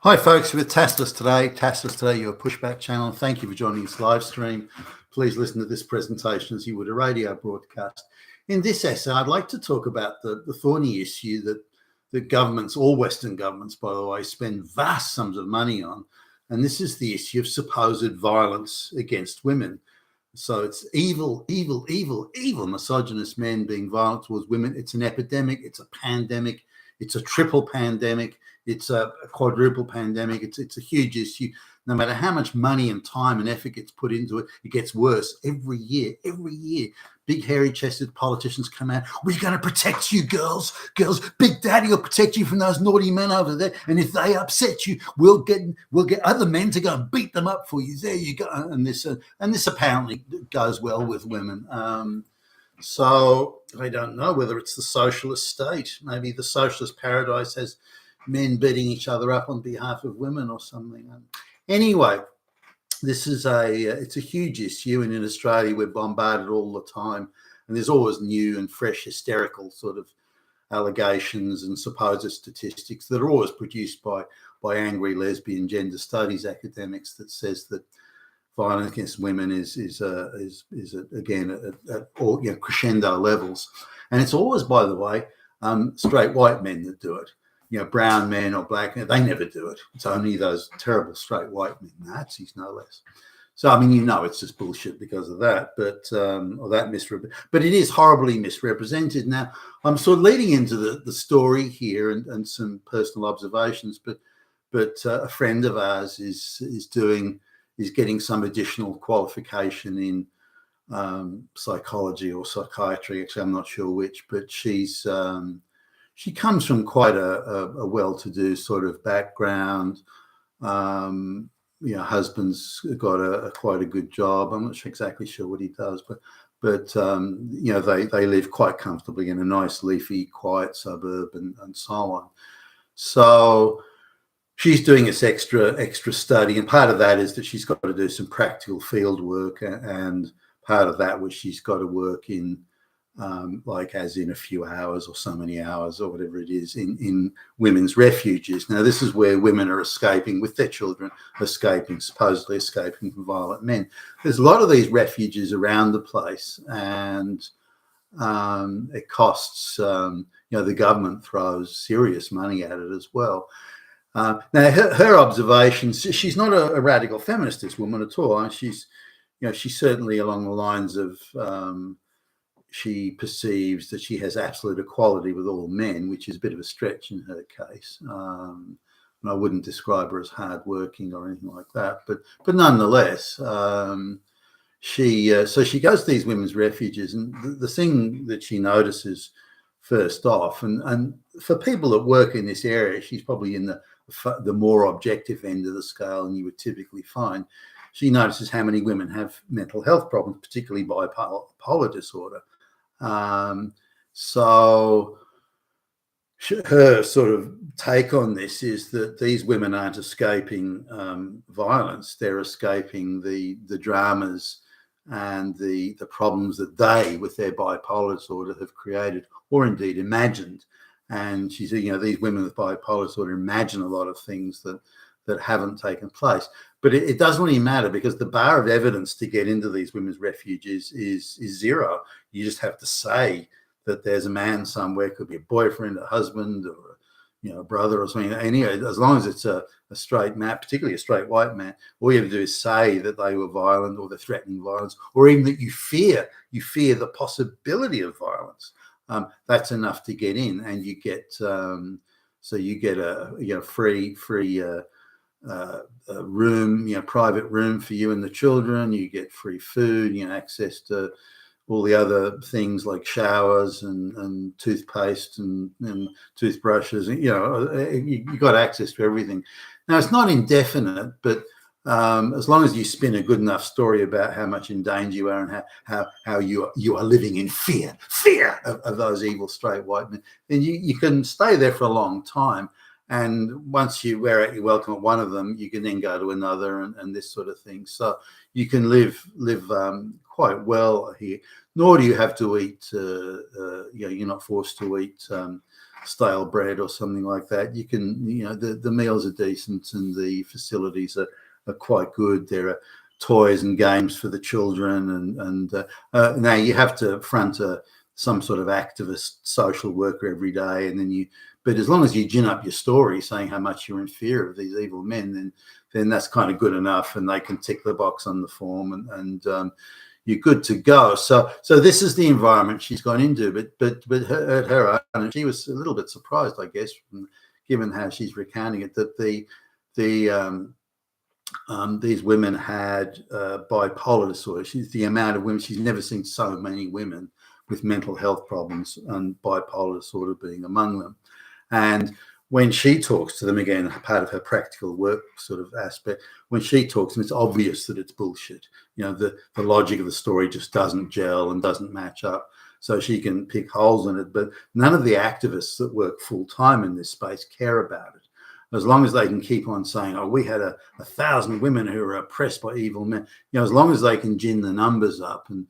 Hi folks, with Tasteless today, your pushback channel. Thank you for joining this live stream. Please listen to this presentation as you would a radio broadcast. In this essay, I'd like to talk about the thorny issue that governments, all Western governments, by the way, spend vast sums of money on. And this is the issue of supposed violence against women. So it's evil misogynist men being violent towards women. It's an epidemic, it's a pandemic, it's a triple pandemic, it's a quadruple pandemic. It's a huge issue. No matter how much money and time and effort gets put into it, it gets worse every year. Big hairy-chested politicians come out. We're going to protect you, girls. Big Daddy will protect you from those naughty men over there. And if they upset you, we'll get other men to go and beat them up for you. There you go. And this apparently goes well with women. So I don't know whether it's the socialist state. Maybe the socialist paradise has men beating each other up on behalf of women or something. Anyway, this is it's a huge issue, and in Australia we're bombarded all the time, and there's always new and fresh hysterical sort of allegations and supposed statistics that are always produced by angry lesbian gender studies academics that says that violence against women is again at all, crescendo levels, and it's always, by the way, straight white men that do it. Brown men or black men, they never do it. It's only those terrible straight white men, Nazis no less. So, I mean, it's just bullshit because of that, but it is horribly misrepresented. Now, I'm sort of leading into the story here and some personal observations, but a friend of ours is getting some additional qualification in psychology or psychiatry. Actually, I'm not sure which, but she comes from quite a well-to-do sort of background. Husband's got quite a good job. I'm not exactly sure what he does, but they live quite comfortably in a nice, leafy, quiet suburb and so on. So she's doing this extra study, and part of that is that she's got to do some practical field work, and part of that was she's got to work in as in a few hours or so many hours or whatever it is in women's refuges. Now, this is where women are escaping with their children, supposedly escaping from violent men. There's a lot of these refuges around the place, and it costs, the government throws serious money at it as well. Now, her observations, she's not a radical feminist, this woman at all. She's certainly along the lines of, she perceives that she has absolute equality with all men, which is a bit of a stretch in her case. And I wouldn't describe her as hardworking or anything like that, but nonetheless, she goes to these women's refuges, and the thing that she notices first off, and for people that work in this area, she's probably in the more objective end of the scale than you would typically find. She notices how many women have mental health problems, particularly bipolar disorder. So her sort of take on this is that these women aren't escaping violence; they're escaping the dramas and the problems that they, with their bipolar disorder, have created or indeed imagined. And she said, these women with bipolar disorder imagine a lot of things that haven't taken place. But it doesn't really matter, because the bar of evidence to get into these women's refuges is zero. You just have to say that there's a man somewhere, could be a boyfriend, a husband, or a brother or something. Anyway, as long as it's a straight man, particularly a straight white man, all you have to do is say that they were violent, or they're threatening violence, or even that you fear the possibility of violence. That's enough to get in, and you get a free room, private room for you and the children. You get free food, access to all the other things like showers and toothpaste and toothbrushes. You got access to everything. Now, it's not indefinite, but as long as you spin a good enough story about how much in danger you are and how you are living in fear of those evil straight white men, then you can stay there for a long time. And once you wear out your welcome at one of them, you can then go to another and this sort of thing. So you can live quite well here. Nor do you have to eat. You're not forced to eat stale bread or something like that. You can, the meals are decent and the facilities are quite good. There are toys and games for the children, and now you have to front some sort of activist social worker every day, and then but as long as you gin up your story saying how much you're in fear of these evil men, then that's kind of good enough, and they can tick the box on the form, and you're good to go. So this is the environment she's gone into, but at her own, she was a little bit surprised, I guess, given how she's recounting it, that these women had bipolar disorder. The amount of women, she's never seen so many women with mental health problems, and bipolar disorder being among them. And when she talks to them, again, part of her practical work sort of aspect, when she talks to them, it's obvious that it's bullshit. The logic of the story just doesn't gel and doesn't match up. So she can pick holes in it, but none of the activists that work full time in this space care about it. As long as they can keep on saying, oh, we had 1,000 women who were oppressed by evil men, as long as they can gin the numbers up and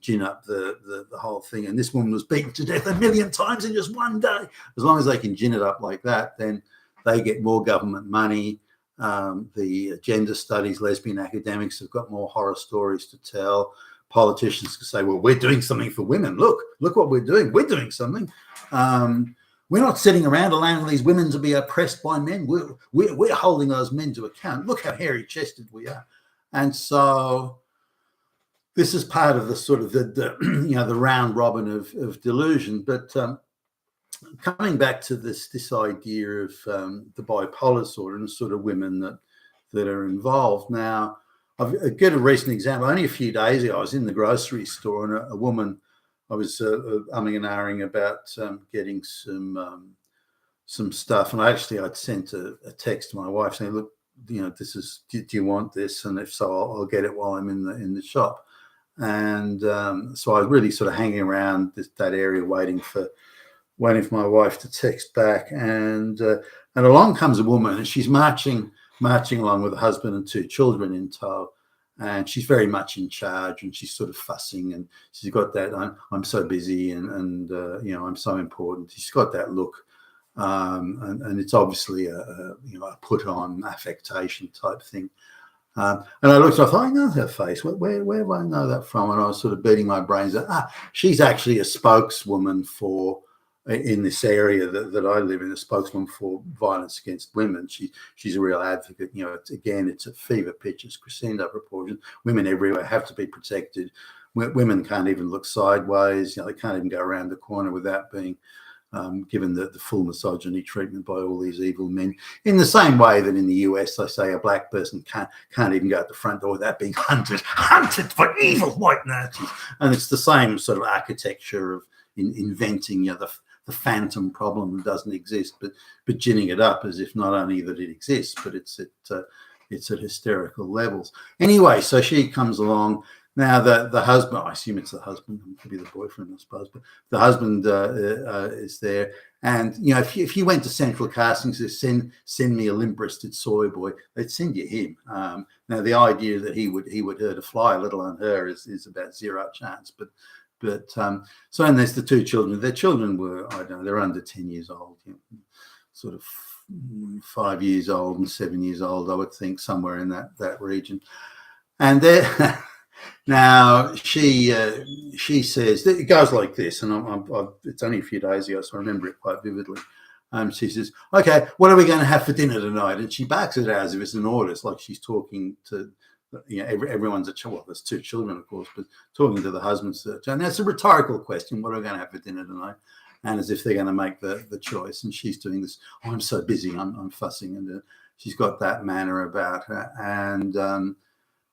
gin up the whole thing. And this woman was beaten to death 1 million times in just one day. As long as they can gin it up like that, then they get more government money. The gender studies, lesbian academics have got more horror stories to tell. Politicians can say, well, we're doing something for women. Look what we're doing. We're doing something. We're not sitting around allowing these women to be oppressed by men. We're holding those men to account. Look how hairy-chested we are. And so this is part of the sort of the round robin of delusion. But coming back to this idea of the bipolar disorder and sort of women that are involved. Now, I'll get a recent example. Only a few days ago, I was in the grocery store, and a woman, I was umming and ahhing about getting some stuff, and I'd sent a text to my wife saying, "Look, this is. Do you want this? And if so, I'll get it while I'm in the shop." And so I was really sort of hanging around that area, waiting for my wife to text back, and along comes a woman, and she's marching along with a husband and 2 children in tow, and she's very much in charge, and she's sort of fussing, and she's got that I'm so busy, and I'm so important. She's got that look, and it's obviously a put on affectation type thing. And I looked, I thought, I know her face. Where do I know that from? And I was sort of beating my brains. She's actually a spokeswoman in this area that I live in, a spokeswoman for violence against women. She's a real advocate. It's a fever pitch, as crescendo proportion. Women everywhere have to be protected. Women can't even look sideways. They can't even go around the corner without being given the full misogyny treatment by all these evil men. In the same way that in the US, they say a black person can't even go out the front door without being hunted for evil white Nazis. And it's the same sort of architecture of inventing the phantom problem that doesn't exist, but ginning it up as if not only that it exists, but it's at hysterical levels. Anyway, so she comes along. Now the husband, I assume it's the husband, it could be the boyfriend, I suppose, but the husband is there. And if you went to Central Casting to send me a limp-wristed soy boy, they'd send you him. Now the idea that he would hurt a fly, let alone her, is about zero chance. But so, and there's the 2 children. Their children were, I don't know, they're under 10 years old, sort of 5 years old and 7 years old, I would think, somewhere in that region. And they're now she says, it goes like this, and it's only a few days ago, so I remember it quite vividly. She says, "Okay, what are we going to have for dinner tonight?" And she backs it out as if it's an order. It's like she's talking to, everyone's well, there's 2 children, of course, but talking to the husband's. And that's a rhetorical question. What are we going to have for dinner tonight? And as if they're going to make the choice. And she's doing this. Oh, I'm so busy. I'm fussing, and she's got that manner about her. And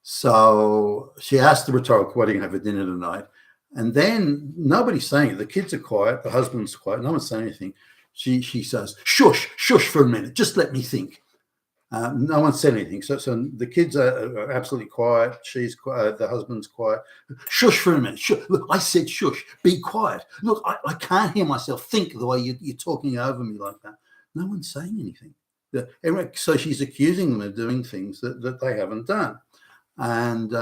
so she asked the rhetorical, "What are you going to have for dinner tonight?" And then nobody's saying it. The kids are quiet. The husband's quiet. No one's saying anything. She says, "Shush for a minute. Just let me think." No one said anything. So the kids are absolutely quiet. She's quiet. The husband's quiet. "Shush for a minute. Shush. Look, I said shush. Be quiet. Look, I can't hear myself think the way you're talking over me like that." No one's saying anything. So she's accusing them of doing things that they haven't done. And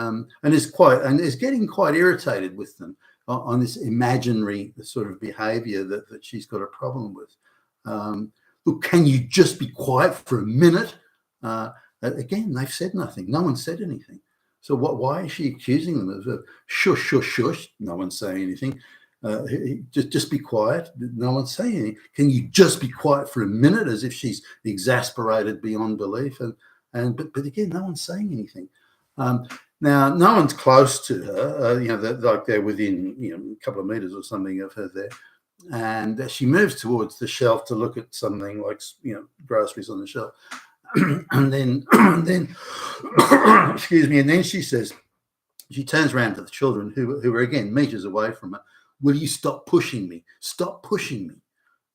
is getting quite irritated with them on this imaginary sort of behaviour that she's got a problem with. Look, can you just be quiet for a minute? Again, they've said nothing. No one said anything. So why is she accusing them of shush, shush, shush? No one's saying anything. Just be quiet. No one's saying anything. Can you just be quiet for a minute? As if she's exasperated beyond belief. But again, no one's saying anything. Now, no one's close to her. Like they're within a couple of meters or something of her there. And she moves towards the shelf to look at something like groceries on the shelf. and then excuse me, and then she says, she turns around to the children who are again meters away from her. Will you stop pushing me? Stop pushing me.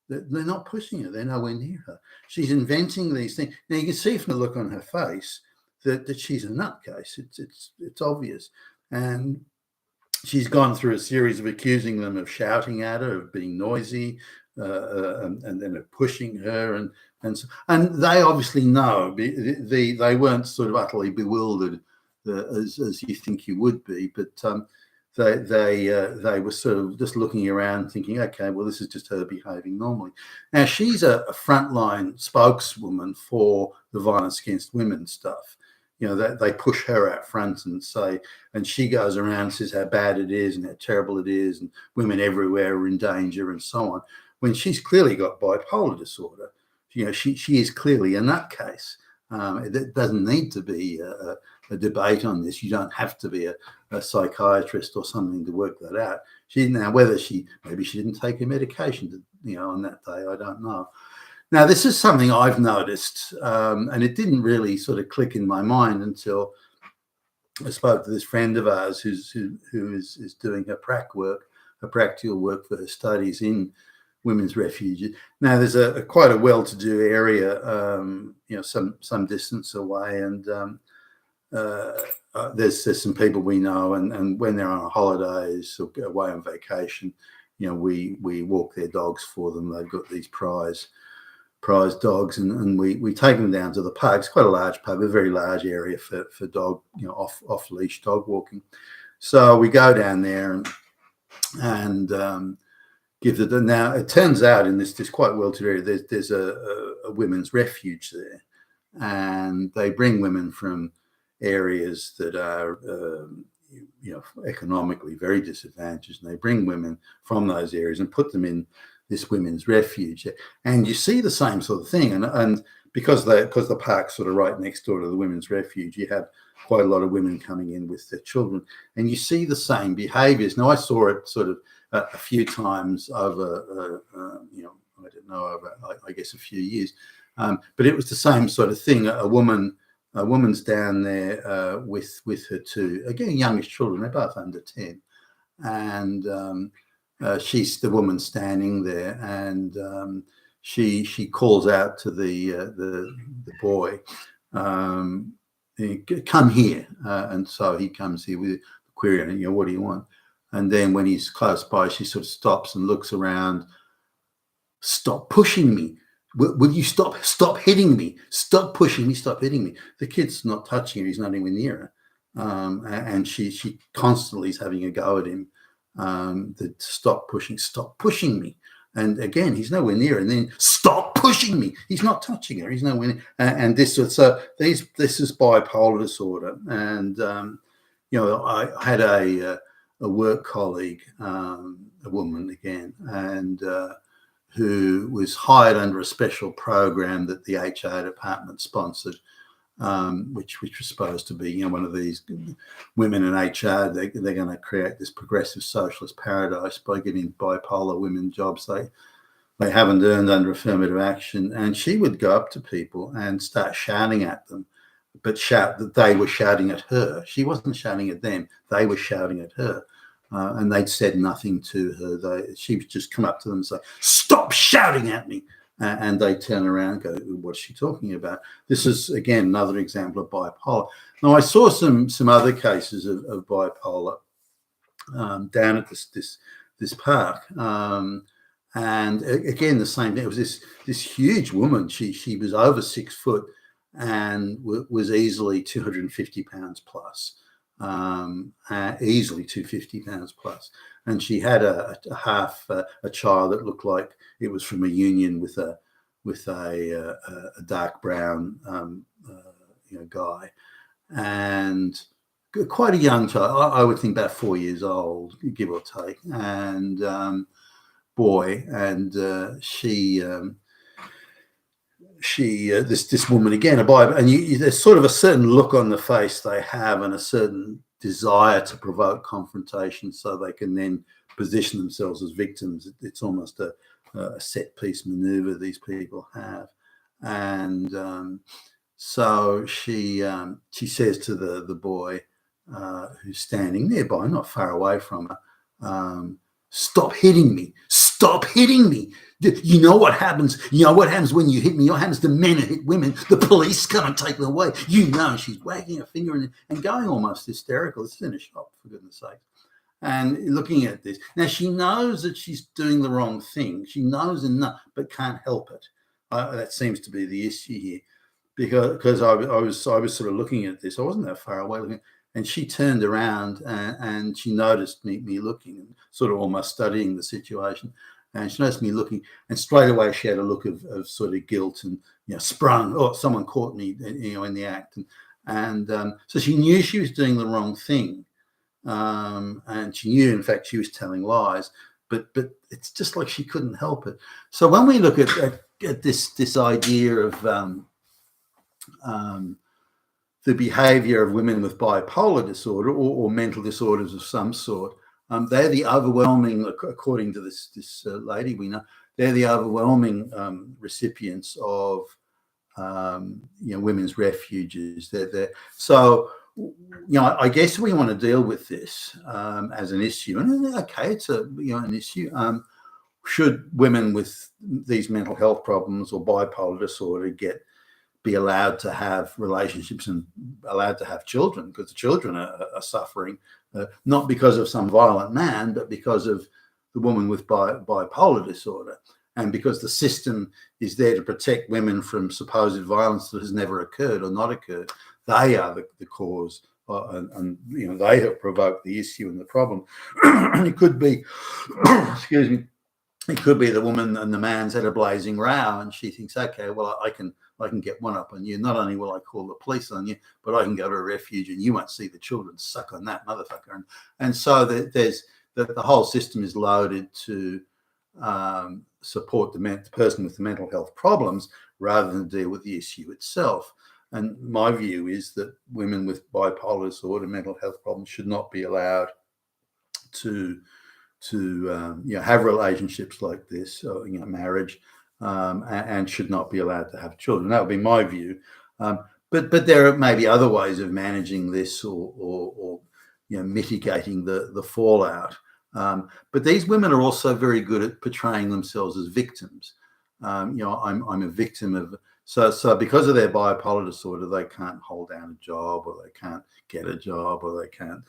They're not pushing her. They're nowhere near her. She's inventing these things. Now you can see from the look on her face that she's a nutcase. It's obvious. And she's gone through a series of accusing them of shouting at her, of being noisy, and then of pushing her, and they obviously know. They weren't sort of utterly bewildered as you think you would be, but they were sort of just looking around, thinking, okay, well, this is just her behaving normally. Now she's a frontline spokeswoman for the violence against women stuff. They push her out front and say, and she goes around and says how bad it is and how terrible it is, and women everywhere are in danger and so on. When she's clearly got bipolar disorder, she is clearly a nutcase. It doesn't need to be a debate on this. You don't have to be a psychiatrist or something to work that out. Whether maybe she didn't take her medication, on that day, I don't know. Now, this is something I've noticed, and it didn't really sort of click in my mind until I spoke to this friend of ours who is doing her practical work for her studies in women's refuges. Now, there's quite a well-to-do area, some distance away, and there's some people we know, and when they're on holidays or away on vacation, we walk their dogs for them. They've got these prize dogs, and we take them down to the park. It's quite a large pub, a very large area for dog, off leash dog walking. So we go down there and give the. Now it turns out in this quite well-to-do area, there's a women's refuge there, and they bring women from areas that are economically very disadvantaged, and they bring women from those areas and put them in this women's refuge. And you see the same sort of thing, and because the park's sort of right next door to the women's refuge, you have quite a lot of women coming in with their children, and you see the same behaviors. Now I saw it sort of a few times over I don't know, over I guess a few years, but it was the same sort of thing. A woman's down there with her two, again, youngest children. They're both under 10, and she's the woman standing there, and she calls out to the boy, come here, and so he comes here with a query, and what do you want? And then when he's close by, she sort of stops and looks around. Stop pushing me. Will you stop hitting me? Stop pushing me. Stop hitting me. The kid's not touching her. He's not anywhere near her. And she constantly is having a go at him. That stop pushing me. And again, he's nowhere near her. And then stop pushing me. He's not touching her. He's nowhere near. And this is bipolar disorder. And I had a work colleague, a woman again, and who was hired under a special program that the HR department sponsored, which was supposed to be, one of these women in HR. They're going to create this progressive socialist paradise by getting bipolar women jobs they haven't earned under affirmative action. And she would go up to people and start shouting at them, but shout that they were shouting at her. She wasn't shouting at them. They were shouting at her. And they'd said nothing to her. She would just come up to them and say, stop shouting at me. And they turn around and go, what's she talking about? This is, again, another example of bipolar. Now, I saw some other cases of bipolar down at this park. And again, the same thing. It was this huge woman. She was over 6 foot and was easily 250 pounds plus. Easily 250 pounds plus. and she had a half a child that looked like it was from a union with a dark brown guy, and quite a young child. I would think about 4 years old, give or take, and boy, and this woman again, a Bible, and there's sort of a certain look on the face they have, and a certain desire to provoke confrontation, so they can then position themselves as victims. It's almost a set piece maneuver these people have, and so she says to the boy who's standing nearby, not far away from her, "Stop hitting me! Stop hitting me! You know what happens? You know what happens when you hit me? What happens to men who hit women? The police come and take them away. You know." She's wagging her finger and going almost hysterical. This is in a shop, for goodness sake. And looking at this. Now, she knows that she's doing the wrong thing. She knows enough, but can't help it. That seems to be the issue here. Because I was sort of looking at this. I wasn't that far away looking. And she turned around and she noticed me looking, and sort of almost studying the situation. And she noticed me looking, and straight away she had a look of sort of guilt and sprung. Oh, someone caught me, in the act, and so she knew she was doing the wrong thing, and she knew, in fact, she was telling lies. But it's just like she couldn't help it. So when we look at this idea of the behavior of women with bipolar disorder or mental disorders of some sort, they're the overwhelming, according to this lady we know, they're the overwhelming recipients of women's refuges. So I guess we want to deal with this as an issue, and okay, it's an issue. Should women with these mental health problems or bipolar disorder be allowed to have relationships and allowed to have children, because the children are suffering, not because of some violent man, but because of the woman with bipolar disorder, and because the system is there to protect women from supposed violence that has never occurred or not occurred. They are the cause, and they have provoked the issue and the problem. It could be, excuse me, it could be the woman and the man's had a blazing row, and she thinks, okay, well, I can get one up on you. Not only will I call the police on you, but I can go to a refuge and you won't see the children suck on that motherfucker. And so there's the whole system is loaded to support the person with the mental health problems rather than deal with the issue itself. And my view is that women with bipolar disorder, mental health problems, should not be allowed to have relationships like this, marriage, and should not be allowed to have children. That would be my view. But there may be other ways of managing this or mitigating the fallout. But these women are also very good at portraying themselves as victims. I'm a victim of. So because of their bipolar disorder, they can't hold down a job, or they can't get a job, or they can't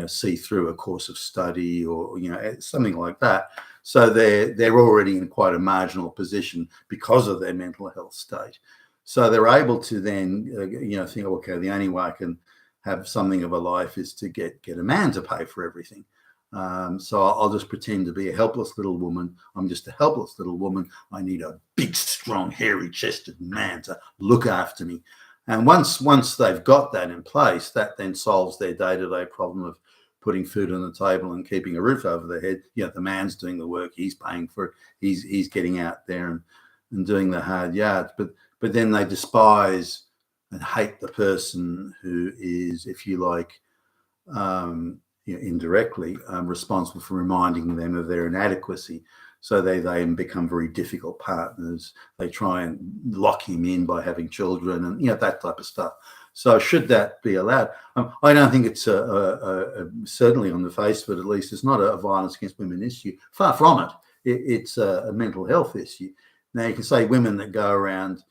see through a course of study, or something like that. So they're already in quite a marginal position because of their mental health state. So they're able to then think, okay, the only way I can have something of a life is to get a man to pay for everything. So I'll just pretend to be a helpless little woman. I'm just a helpless little woman. I need a big, strong, hairy-chested man to look after me. And once they've got that in place, that then solves their day-to-day problem of putting food on the table and keeping a roof over their head. The man's doing the work. He's paying for it. He's getting out there and doing the hard yards. But then they despise and hate the person who is, if you like, indirectly responsible for reminding them of their inadequacy. So they become very difficult partners. They try and lock him in by having children and that type of stuff. So should that be allowed? I don't think it's certainly on the face of it, at least, it's not a violence against women issue. Far from it. It's a mental health issue. Now, you can say women that go around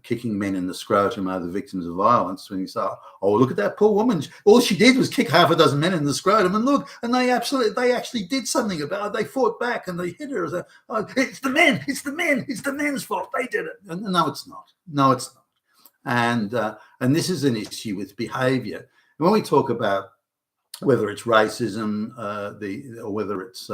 kicking men in the scrotum are the victims of violence. When you say, oh, look at that poor woman. All she did was kick half a dozen men in the scrotum, and look, and they actually did something about it. They fought back and they hit her. So, oh, it's the men, it's the men's fault. They did it. And no, it's not. No, it's not. And this is an issue with behavior. When we talk about whether it's racism, or whether it's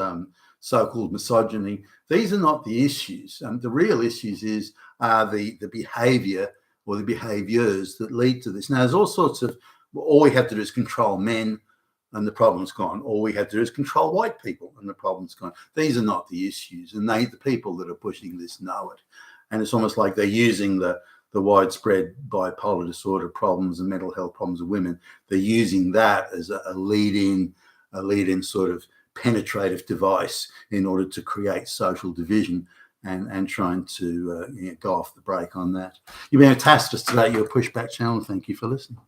so-called misogyny. These are not the issues. The real issues are the behaviour or the behaviours that lead to this. Now, there's all sorts of. All we have to do is control men, and the problem's gone. All we have to do is control white people, and the problem's gone. These are not the issues, and the people that are pushing this know it. And it's almost like they're using the widespread bipolar disorder problems and mental health problems of women. They're using that as a lead-in sort of penetrative device in order to create social division and trying to go off the break on that. You've been fantastic today. Your Pushback channel. Thank you for listening.